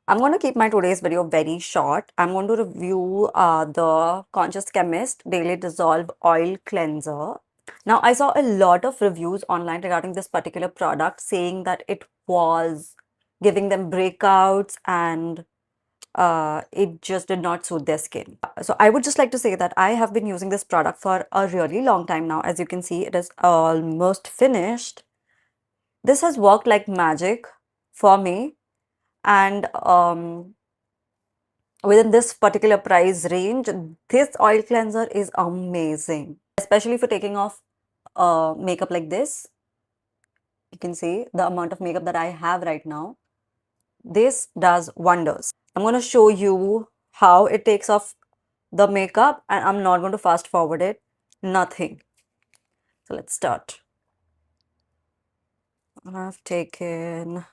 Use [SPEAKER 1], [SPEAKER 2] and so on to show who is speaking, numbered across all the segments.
[SPEAKER 1] I'm going to keep my today's video very short. I'm going to review the Conscious Chemist Daily Dissolve Oil Cleanser. Now, I saw a lot of reviews online regarding this particular product saying that it was giving them breakouts and it just did not suit their skin. So I would just like to say that I have been using this product for a really long time now. As you can see, it is almost finished. This has worked like magic for me, and within this particular price range, this oil cleanser is amazing, especially for taking off makeup like this. You can see the amount of makeup that I have right now. This does wonders. I'm going to show you how it takes off the makeup, and I'm not going to fast forward it, nothing. So let's start. I've taken,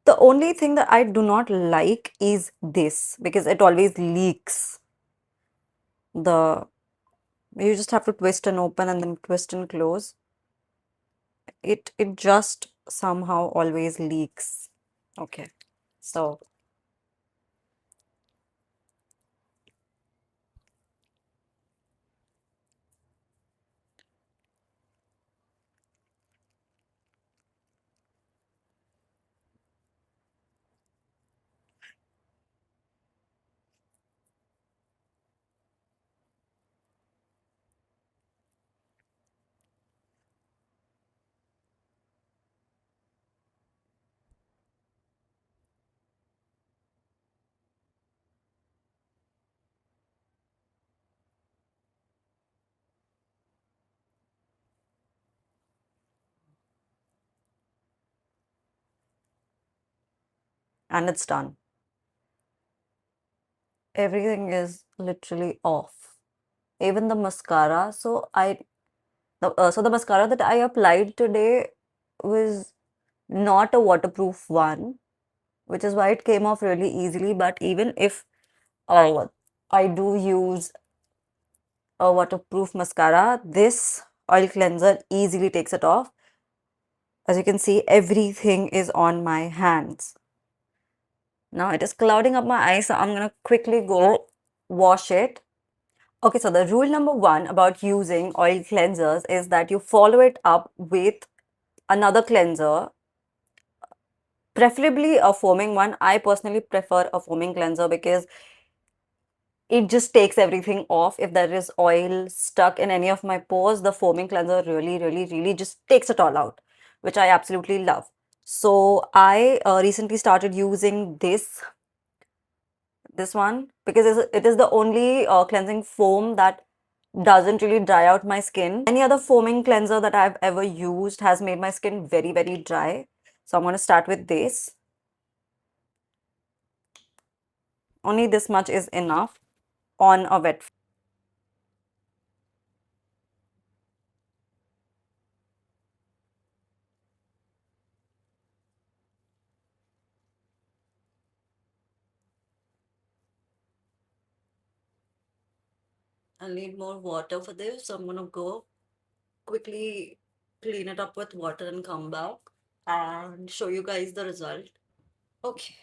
[SPEAKER 1] the only thing that I do not like is this because it always leaks. The You just have to twist and open and then twist and close. It just somehow always leaks. Okay, so and it's done. Everything is literally off. Even the mascara. So the mascara that I applied today was not a waterproof one, which is why it came off really easily. But even if uh, I do use a waterproof mascara, this oil cleanser easily takes it off. As you can see, everything is on my hands. Now it is clouding up my eyes, so I'm gonna quickly go wash it. Okay, so the rule number one about using oil cleansers is that you follow it up with another cleanser, preferably a foaming one. I personally prefer a foaming cleanser because it just takes everything off. If there is oil stuck in any of my pores, the foaming cleanser really just takes it all out, which I absolutely love. So I recently started using this one because it is the only cleansing foam that doesn't really dry out my skin. Any other foaming cleanser that I've ever used has made my skin very dry. So I'm going to start with this. Only this much is enough on a wet. I'll need more water for this, so I'm gonna go quickly clean it up with water and come back and show you guys the result. Okay,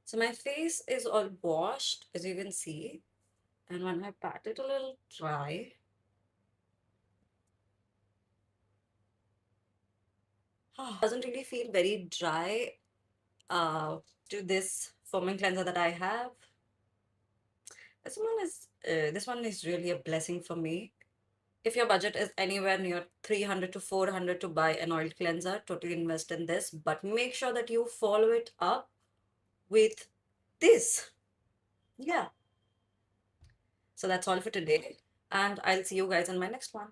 [SPEAKER 1] so my face is all washed, as you can see, and when I pat it a little dry, doesn't really feel very dry uh, to this foaming cleanser that I have. This one is really a blessing for me. If your budget is anywhere near 300 to 400 to buy an oil cleanser, totally invest in this, but make sure that you follow it up with this. Yeah. So that's all for today, and I'll see you guys in my next one.